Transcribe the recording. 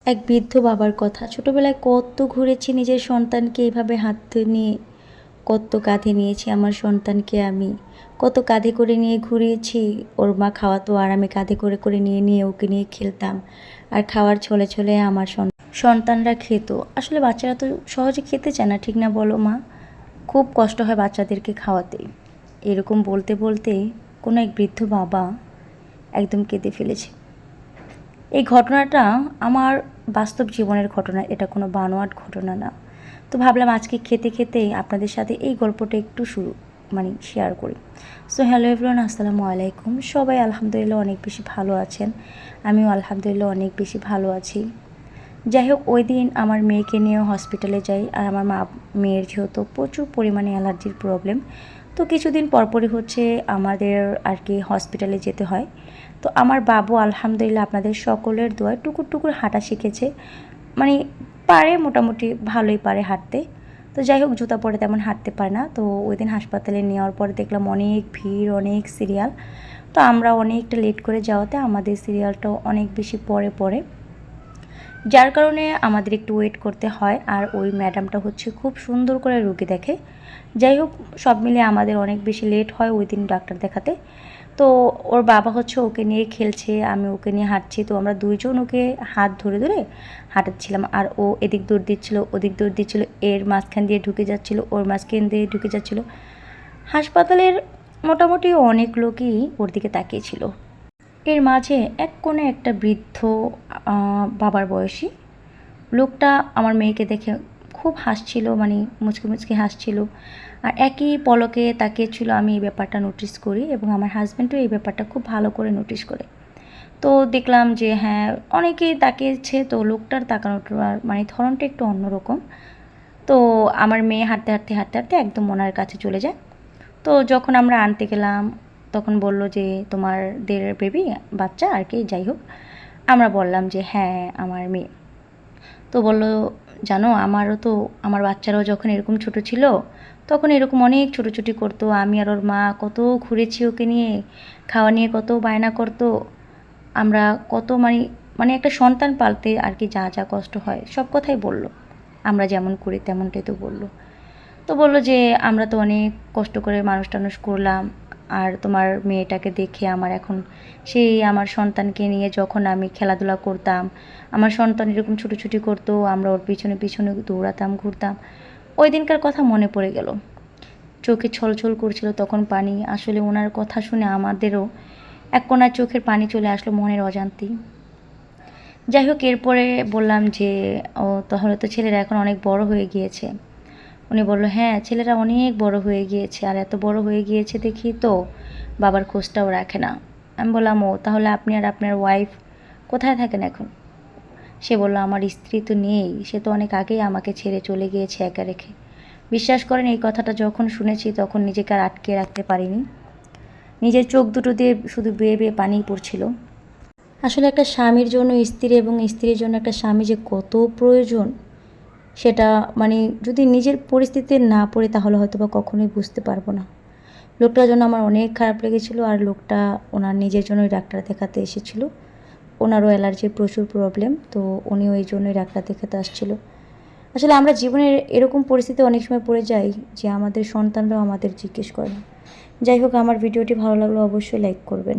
এক বৃদ্ধ বাবার কথা। ছোটোবেলায় কত ঘুরেছি নিজের সন্তানকে এভাবে হাতে নিয়ে, কত কাঁধে নিয়েছি আমার সন্তানকে আমি, কত কাঁধে করে নিয়ে ঘুরিয়েছি। ওর মা খাওয়াতো আর আমি কাঁধে করে করে নিয়ে নিয়ে ওকে নিয়ে খেলতাম। আর খাওয়ার ছলে ছলে আমার সন্তানরা খেত। আসলে বাচ্চারা তো সহজে খেতে চায় না, ঠিক না বলো মা? খুব কষ্ট হয় বাচ্চাদেরকে খাওয়াতে। এরকম বলতে বলতে কোনো এক বৃদ্ধ বাবা একদম কেঁদে ফেলেছে। এই ঘটনাটা আমার বাস্তব জীবনের ঘটনা, এটা কোনো বানোয়াট ঘটনা না। তো ভাবলাম আজকে খেতে খেতে আপনাদের সাথে এই গল্পটা একটু শেয়ার করি। সো হ্যালো এভরিওয়ান, আসসালামু আলাইকুম। সবাই আলহামদুলিল্লাহ অনেক বেশি ভালো আছেন, আমিও আলহামদুলিল্লাহ অনেক বেশি ভালো আছি। যাই হোক, ওই দিন আমার মেয়েকে নিয়ে হসপিটালে যাই। আর আমার মেয়ের যেহেতু প্রচুর পরিমাণে অ্যালার্জির প্রবলেম, তো কিছুদিন পরপরই আমাদের আর কি হসপিটালে যেতে হয়। তো আমার বাবু আলহামদুলিল্লাহ আপনাদের সকলের দোয়ায় টুকুর টুকুর হাঁটা শিখেছে, মানে পারে, মোটামুটি ভালোই পারে হাঁটতে। তো যাই হোক, জুতা পরে তেমন হাঁটতে পারে না। তো ওই দিন হাসপাতালে নেওয়ার পরে দেখলাম অনেক ভিড়, অনেক সিরিয়াল। তো আমরা অনেকটা লেট করে যাওয়াতে আমাদের সিরিয়ালটাও অনেক বেশি পরে, যার কারণে আমাদের একটু ওয়েট করতে হয়। আর ওই ম্যাডামটা খুব সুন্দর করে রুগী দেখে। যাই হোক, সব মিলিয়ে আমাদের অনেক বেশি লেট হয় ওই দিন ডাক্তার দেখাতে। তো ওর বাবা ওকে নিয়ে খেলছে, আমি ওকে নিয়ে হাঁটছি। তো আমরা দুইজন ওকে হাত ধরে ধরে হাঁটাচ্ছিলাম। আর ও এদিক দৌড় দিচ্ছিলো, ওদিক দৌড় দিচ্ছিলো, এর মাঝখান দিয়ে ঢুকে যাচ্ছিলো, ওর মাঝখান দিয়ে ঢুকে যাচ্ছিলো। হাসপাতালের মোটামুটি অনেক লোকই ওর দিকে তাকিয়েছিল। এর মাঝে এক কোণে একটা বৃদ্ধ বাবার বয়সী লোকটা আমার মেয়েকে দেখে খুব হাসছিল, মানে মুচকি মুচকি হাসছিল। আর একই পলকে তাকিয়েছিল। আমি এই ব্যাপারটা নোটিস করি এবং আমার হাজব্যান্ডও এই ব্যাপারটা খুব ভালো করে নোটিস করে। তো দেখলাম যে হ্যাঁ, অনেকেই তাকিয়েছে। তো লোকটার তাকানোর মানে ধরনটা একটু অন্যরকম। তো আমার মেয়ে হাঁটতে হাঁটতে হাঁটতে হাঁটতে একদম ওনার কাছে চলে যায়। তো যখন আমরা আনতে গেলাম তখন বলল যে তোমাদের বেবি, বাচ্চা আর কি। যাই হোক, আমরা বললাম যে হ্যাঁ আমার মেয়ে। তো বলল, জানো আমারও তো, আমার বাচ্চারাও যখন এরকম ছোট ছিল তখন এরকম অনেক ছোটোছুটি করতো। আমি আর ওর মা কত ঘুরেছি ওকে নিয়ে, খাওয়া নিয়ে কত বায়না করতো। আমরা কত মানে একটা সন্তান পালতে আর কি যা যা কষ্ট হয় সব কথাই বলল। আমরা যেমন করি তেমনটাই তো বলল। তো বলল যে আমরা তো অনেক কষ্ট করে মানুষ টানুষ করলাম। আর তোমার মেয়েটাকে দেখে আমার এখন সেই আমার সন্তানকে নিয়ে যখন আমি খেলাধুলা করতাম, আমার সন্তান এরকম ছুটোছুটি করতো, আমরা ওর পিছনে পিছনে দৌড়াতাম, ঘুরতাম। ওই দিনকার কথা মনে পড়ে গেল। চোখে ছলছল করছিল তখন পানি। আসলে ওনার কথা শুনে আমাদেরও এক কোণার চোখের পানি চলে আসলো মনের অজান্তেই। যাই হোক, এরপরে বললাম যে ও তাহলে তো ছেলেরা এখন অনেক বড় হয়ে গিয়েছে। উনি বলল, হ্যাঁ ছেলেরা অনেক বড় হয়ে গিয়েছে, আর এত বড় হয়ে গিয়েছে দেখি তো বাবার খোঁজটাও রাখে না। আমি বললাম, ও তাহলে আপনি আর আপনার ওয়াইফ কোথায় থাকেন এখন? সে বলল, আমার স্ত্রী তো নেই, সে তো অনেক আগেই আমাকে ছেড়ে চলে গিয়েছে একা রেখে। বিশ্বাস করেন, এই কথাটা যখন শুনেছি তখন নিজেকে আর আটকে রাখতে পারিনি। নিজের চোখ দুটো দিয়ে শুধু বেয়ে বেয়ে পানি পড়ছিল। আসলে একটা স্বামীর জন্য স্ত্রী এবং স্ত্রীর জন্য একটা স্বামী যে কত প্রয়োজন, সেটা যদি নিজের পরিস্থিতিতে না পড়ে তাহলে হয়তো বা কখনোই বুঝতে পারবো না। লোকটার জন্য আমার অনেক খারাপ লেগেছিলো। আর লোকটা ওনার নিজের জন্যই ডাক্তার দেখাতে এসেছিলো। ওনারও অ্যালার্জির প্রচুর প্রবলেম, তো উনিও এই জন্যই ডাক্তার দেখাতে আসছিলো। আসলে আমরা জীবনের এরকম পরিস্থিতি অনেক সময় পড়ে যাই যে আমাদের সন্তানরাও আমাদের জিজ্ঞেস করে না। যাই হোক, আমার ভিডিওটি ভালো লাগলে অবশ্যই লাইক করবেন।